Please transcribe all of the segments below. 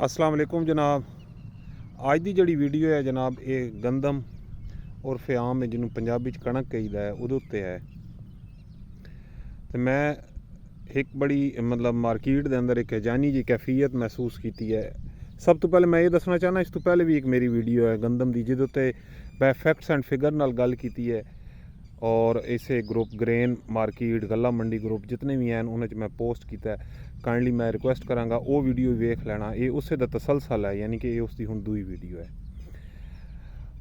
अस्सलाम वालेकुम जनाब। अज की जी वीडियो है जनाब ये गंदम और फ्याम है जिन्होंने पंजाबी कणक कहीदा है उहदे उत्ते है। तो मैं एक बड़ी मतलब मार्केट के अंदर एक जानी जी कैफियत महसूस की है। सब तो पहले मैं ये दसना चाहना, इस तो पहले भी एक मेरी वीडियो है गंदम की जिहदे उत्ते मैं फैक्ट्स एंड फिगर नाल गल की है और इसे ग्रुप ग्रेन मार्केट गला मंडी ग्रुप जितने भी हैं उन्होंने मैं पोस्ट किया है। काइंडली मैं रिक्वेस्ट कराँगा वो वीडियो वेख लेना, ये उसे दा तसलसल है, यानी कि ये उसकी हुण दूई वीडियो है।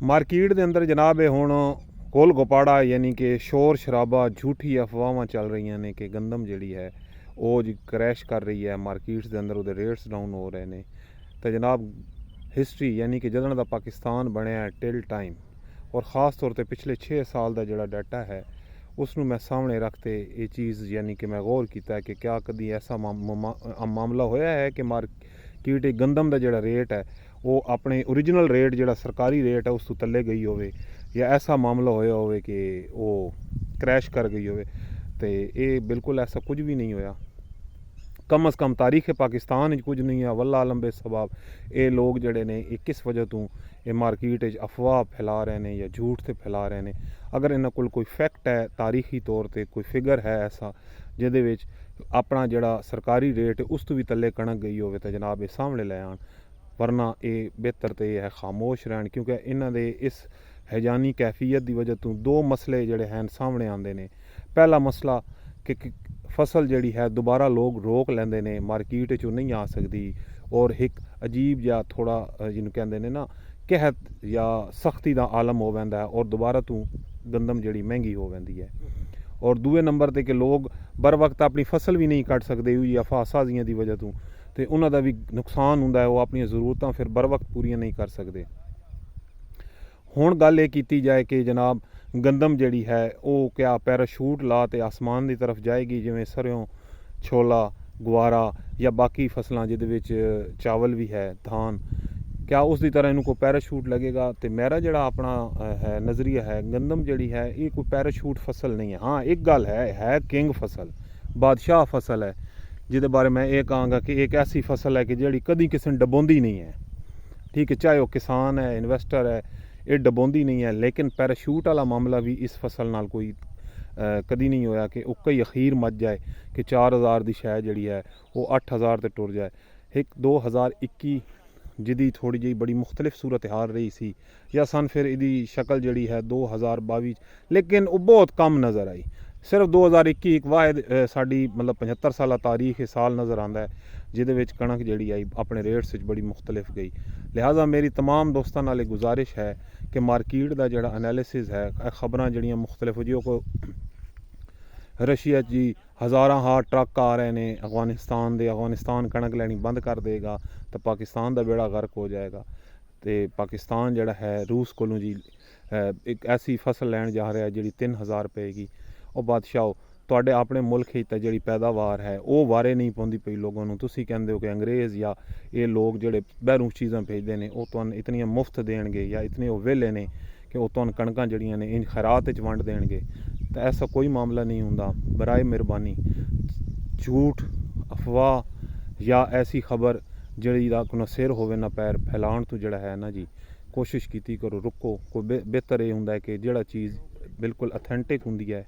मार्केट के अंदर जनाब है हुण कोल गोपाड़ा यानी कि शोर शराबा झूठी अफवाहां चल रही ने कि गंदम जी है वो जी क्रैश कर रही है, मार्केट के अंदर वो रेट्स डाउन हो रहे हैं। तो जनाब हिस्टरी यानी कि जदन का पाकिस्तान बनया टिल टाइम और ख़ास तौर पर पिछले 6 साल का जोड़ा डाटा है उसनों मैं सामने रखते ये चीज़ यानी कि मैं गौर किया कि क्या कभी ऐसा मामला होया है कि मार्केट गंदम का जोड़ा रेट है वो अपने ओरिजिनल रेट जोड़ा सरकारी रेट है उस तो थले गई हो, या ऐसा मामला होया हो कि वो क्रैश कर गई हो। तो ये बिल्कुल ऐसा कुछ भी नहीं होया, कम अज़ कम तारीख पाकिस्तान कुछ नहीं है। वल्ला आलम बेसबाब ये लोग जड़े ने ये किस वजह तो ये मार्केट अफवाह फैला रहे हैं या झूठ से फैला रहे हैं। अगर इन्होंने कोई फैक्ट है तारीखी तौर पर कोई फिगर है ऐसा जिहदे अपना जड़ा सरकारी रेट उस तो भी थले कणक गई हो तो जनाब ये सामने लै आन, वरना ये बेहतर तो यह है खामोश रहन। क्योंकि इन्होंने इस हैजानी कैफियत की वजह तो दो मसले जड़े हैं सामने आते हैं। पहला मसला कि फसल जड़ी है दोबारा लोग रोक लेंदे ने, मार्केट चो नहीं आ सकती और एक अजीब या थोड़ा जिन्होंने कहते हैं ना कहत या सख्ती का आलम हो वैंदा है और दोबारा तो गंदम जड़ी महंगी हो वैंदी है। और दूए नंबर पर कि लोग बर वक्त अपनी फसल भी नहीं कट सकते या अफवासाजियां की वजह तो उन्होंने भी नुकसान होंदा है, वो अपनी ज़रूरतां फिर बर वक्त पूरियां नहीं कर सकते। हुण गल ये की जाए कि जनाब गंदम जड़ी है वो क्या पैराशूट ला ते आसमान की तरफ जाएगी जिमें सरयों छोला गुआरा या बाकी फसलां जिहदे चावल भी है धान, क्या उसकी तरह इनू कोई पैराशूट लगेगा? तो मेरा जड़ा अपना है नज़रिया है गंदम जड़ी है ये कोई पैराशूट फसल नहीं है। हाँ एक गल है किंग फसल बादशाह फसल है जिहदे बारे मैं ये कहांगा कि एक ऐसी फसल है कि जी कभी किसी ने डबोंदी नहीं है। ठीक है, चाहे वह किसान है इन्वेस्टर है ये डबोंदी नहीं है। लेकिन पैराशूट वाला मामला भी इस फसल नाल कोई कभी नहीं होया कि उक्का ही अखीर मच जाए कि 4000 की शै जी है वो 8000 ते टुर जाए। एक 2021 जिदी थोड़ी जी बड़ी मुख्तलिफ सूरत हाल रही सी या सन फिर इदी शक्ल जड़ी है 2022, लेकिन वो बहुत कम नज़र आई। सिर्फ 2021 एक वाहिद साड़ी मतलब 75 साल तारीख साल नज़र आता है जिहदे कणक जड़ी आई अपने रेट्स बड़ी मुख्तलिफ गई। लिहाजा मेरी तमाम दोस्तों नाल गुजारिश है कि मार्केट का जोड़ा एनालिसिस है खबरां जड़ियाँ मुख्तलिफ जो को रशिया जी हज़ारा हार ट्रक आ रहे हैं अफगानिस्तान कणक लैनी बंद कर देगा तो पाकिस्तान का बेड़ा गर्क हो जाएगा। तो पाकिस्तान जड़ा है रूस कोलों जी एक ऐसी फसल लैन जा रहा है जी 3000 रुपए की। और बादशाह तुहाडे अपने मुल्क जी पैदावार है वो वारे नहीं पाउंदी पई लोगों को। तुसीं कहंदे हो कि अंग्रेज़ या ये लोग जोड़े बहरूं चीज़ां भेजते हैं वो तुहानूं इतनियां मुफ्त देणगे या इतने वो वेले ने कि वो तुहानूं कणकां जड़ियां ने इन खैरात च वंड देणगे। तो ऐसा कोई मामला नहीं होंदा। बराए मेहरबानी झूठ अफवाह या ऐसी खबर जड़ी दा कोई सिर होवे ना पैर फैलाण तो जड़ा है ना जी कोशिश कीती करो रुको। कोई बेहतर ये होंदा है कि जड़ा चीज़ बिल्कुल अथेंटिक होंदी है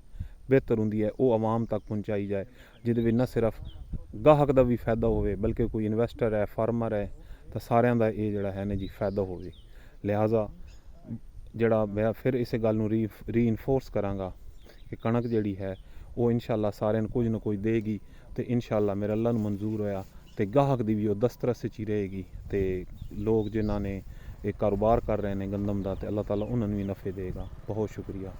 बेहतर होंदी है वो आवाम तक पहुँचाई जाए जिहदे न सिर्फ गाहक का भी फायदा होवे बल्कि कोई इन्वेस्टर है फार्मर है तो सारिਆਂ ਦਾ ये जड़ा है ना जी फायदा होवे। लिहाजा जड़ा मैं फिर इस गल नूं रीइनफोर्स करांगा कि कणक जड़ी है वो इंशाअल्लाह सारिਆਂ कुछ ना कुछ देगी तो इंशाअल्लाह मेरा अल्लाह नूं मंजूर होया तो गाहक की भी वो दस्तरस ही रहेगी। तो लोग जिन्होंने एक कारोबार कर रहे हैं गंदम का तो अल्लाह ताला उन्होंने भी नफ़े देगा। बहुत शुक्रिया।